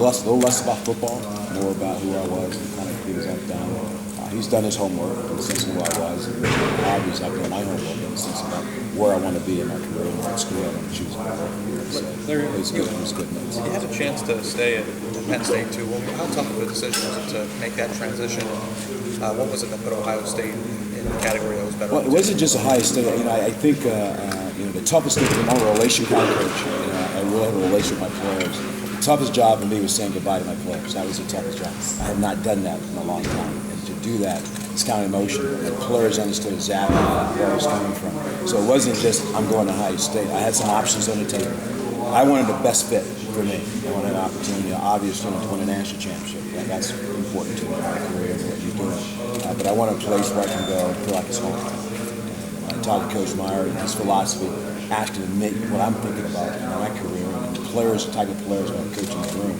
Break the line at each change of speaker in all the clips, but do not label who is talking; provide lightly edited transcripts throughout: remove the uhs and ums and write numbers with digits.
a little less about football, more about who I was and kind of things I've done. He's done his homework in the sense of who I was, and obviously I've done my homework in the sense of where I want to be in my career and what school I want to choose. So it was good. It was good news.
You had a chance to stay at Penn State too. Well, how tough of a decision was it to make that transition? What was it that put Ohio State in the category that was better?
Well, it wasn't just Ohio State. I think the toughest thing for my relationship with my coach. I really have a relationship with my players. The toughest job for me was saying goodbye to my players. That was the toughest job. I have not done that in a long time. And to do that, it's kind of emotional. The players understood exactly where I was coming from. So it wasn't just I'm going to Ohio State. I had some options on the table. I wanted the best fit for me. I wanted an opportunity, obviously, to win a national championship. That's important to me in my career and what you're doing. But I want a place where I can go and feel like it's home. I talked to Coach Meyer and his philosophy, asking me what I'm thinking about in my career and the players, the type of players I'm coaching in the room.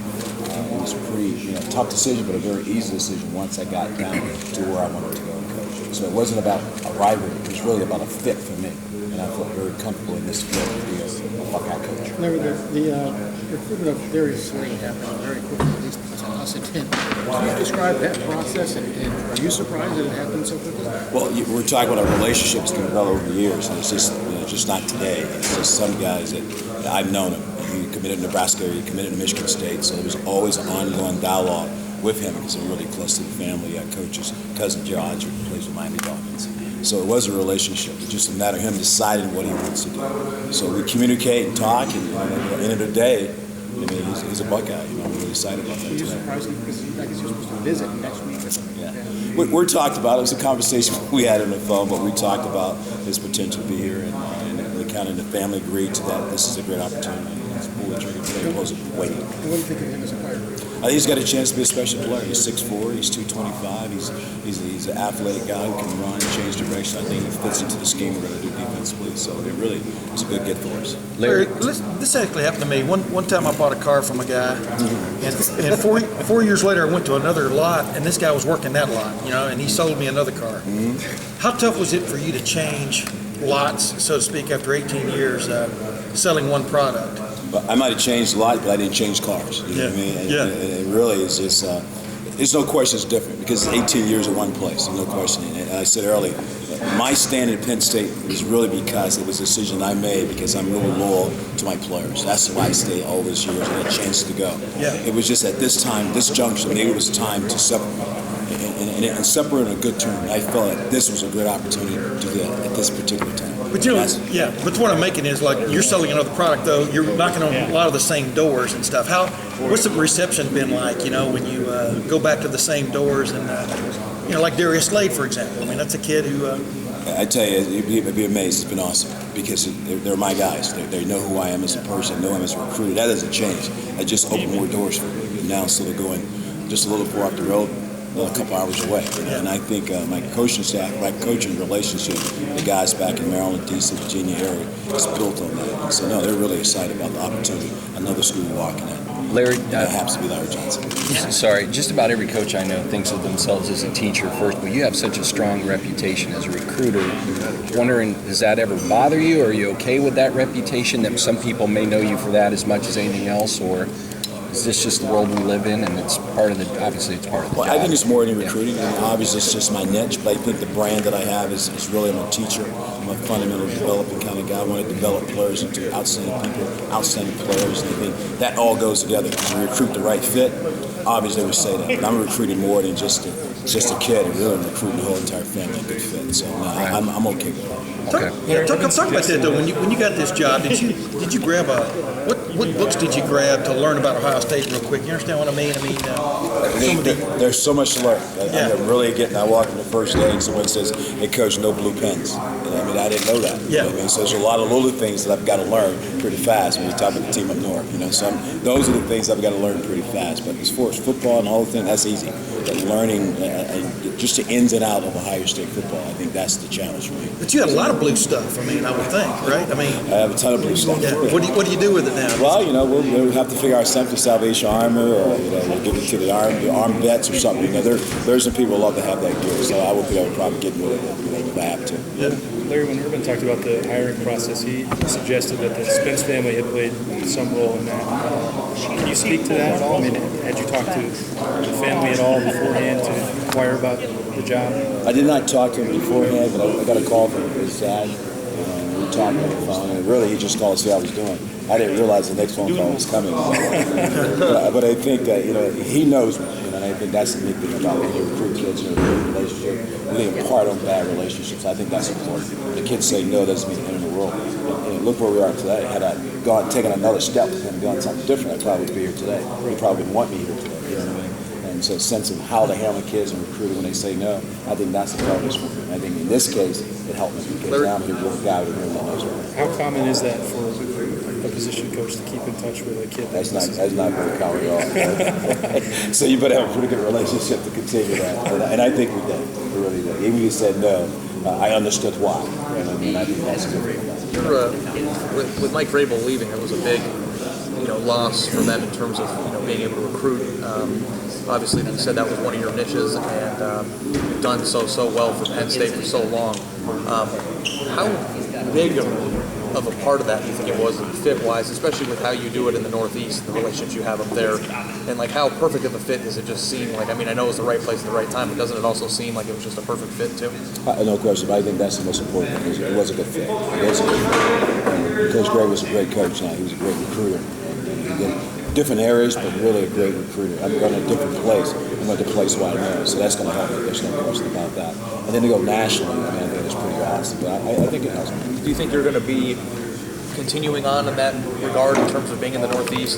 It was a pretty tough decision, but a very easy decision once I got down to where I wanted to go and coach. So it wasn't about a rivalry. It was really about a fit for me. And I felt very comfortable in this field to be a Buckeye coach.
The recruitment of Darius Slade happened very quickly, at least to us at 10. Can you describe that process, and are you surprised that it happened so quickly?
Well, we're talking about our relationships that develop over the years, and it's just not today. It's just some guys that I've known him. He committed to Nebraska, he committed to Michigan State, so there was always an ongoing dialogue with him because they're really close to the family. Coach's cousin George plays with Miami Dolphins. So it was a relationship. It's just a matter of him deciding what he wants to do. So we communicate and talk, and at the end of the day, he's a Buckeye. I'm really excited about that.
Are you surprised because I guess you're supposed to visit next week or something?
Yeah. We talked about it. It was a conversation we had on the phone, but we talked about his potential to be here, and the family agreed to that. This is a great opportunity. It's pull the trigger today, opposed to waiting.
And what do you think of him as a player?
I think he's got a chance to be a special player. He's 6'4", he's 225. He's an athletic guy who can run, change direction. I think he fits into the scheme we're going to do defensively. So it really is a good get for us.
Larry, this actually happened to me. One time I bought a car from a guy, and 4 years later I went to another lot, and this guy was working that lot, and he sold me another car.
Mm-hmm.
How tough was it for you to change lots, so to speak, after 18 years selling one product?
But I might have changed a lot, but I didn't change cars. You know what I mean? And it really is just, there's no question it's different because it's 18 years in one place. There's no question. And I said earlier, my stand at Penn State was really because it was a decision I made because I'm really loyal to my players. That's why I stayed all those years and had a chance to go.
Yeah.
It was just at this time, this junction, maybe it was time to separate. And separate on a good term. I felt like this was a great opportunity to do that at this particular time.
But but what I'm making is like you're selling another product though. You're knocking on a lot of the same doors and stuff. What's the reception been like? When you go back to the same doors and like Darius Slade, for example. I mean, that's a kid who.
I tell you, you'd be amazed. It's been awesome because they're my guys. They know who I am as a person, know him as a recruiter. That doesn't change. I just opened more doors for me. And now instead of going just a little far up the road, a couple hours away. And I think my coaching staff, my coaching relationship, the guys back in Maryland, D.C., Virginia area, is built on that. And so, they're really excited about the opportunity, another school walking in.
Larry,
that happens to be Larry Johnson.
Sorry, just about every coach I know thinks of themselves as a teacher first, but you have such a strong reputation as a recruiter. Wondering, does that ever bother you? Are you okay with that reputation, that some people may know you for that as much as anything else, or is this just the world we live in, and it's part of obviously it's part of the job?
I think it's more than recruiting. Obviously, it's just my niche, but I think the brand that I have is really I'm a teacher. I'm a fundamental developing kind of guy. I want to develop players into outstanding people, outstanding players, and I think that all goes together. Because you recruit the right fit, obviously we say that, but I'm recruiting more than just a kid. I'm really recruiting the whole entire family, a good fit. So I'm okay with that.
Okay. Talk about that though. When you got this job, did you grab what books did you grab to learn about Ohio State real quick? You understand what I mean?
There's so much to learn. I'm really getting. I walk in the first day and someone says, "Hey, coach, no blue pens." I didn't know that.
Yeah.
So there's a lot of little things that I've got to learn pretty fast when you talk about the team up north. So those are the things I've got to learn pretty fast. But as far as football and the whole thing, that's easy. But learning just the ins and out of Ohio State football, I think that's the challenge for me.
But you had a lot of blue stuff. I would think, right?
I have a ton of blue stuff.
Yeah. What do you do with it now?
Well, we'll have to figure out something, Salvation Army, or we'll give it to the armed vets or something. There's some people who love to have that gear, so I would be able to probably get with it if I have to.
Yeah.
Larry, when Urban talked about the hiring process, he suggested that the Spence family had played some role in that. Can you speak to that at all? I mean, had you talked to the family at all beforehand to inquire about the job?
I did not talk to him beforehand, but I got a call from his dad. We talked on the phone, and really he just called to see how I was doing. I didn't realize the next phone call was coming. but I think that he knows me, and I think that's the neat thing about when you recruit kids in a good relationship. We didn't impart on bad relationships. I think that's important. The kids say no doesn't mean the end of the world. And look where we are today. Had I taken another step and done something different, I probably would be here today. He probably wouldn't want me here today. You know what I mean? And so a sense of how to handle kids and recruiting when they say no, I think that's the focus for me. I think in this case, it helped me because now I'm here with a guy who really knows me.
How common is that for a position coach to keep in touch with a kid?
That's not very common at all. So you better have a pretty good relationship to continue that. And I think we did. We really did. Even if you said no, I understood why. And I think that's good.
With Mike Vrabel leaving, it was a big loss for them in terms of being able to recruit. Obviously, you said that was one of your niches, and you've done so well for Penn State for so long. How big of a part of that do you think it was fit-wise, especially with how you do it in the Northeast, the relationships you have up there, and like how perfect of a fit does it just seem like? I mean, I know it was the right place at the right time, but doesn't it also seem like it was just a perfect fit too?
No question, but I think that's the most important thing. It was a good fit. Coach Gray was a great coach now. He was a great recruiter. Different areas, but really a great recruiter. I'm going to a different place. I'm going to the place where I know, so that's going to help me. There's no question about that. And then to go nationally, I think it's pretty awesome. But I think it helps me.
Do you think you're going to be continuing on in that regard in terms of being in the Northeast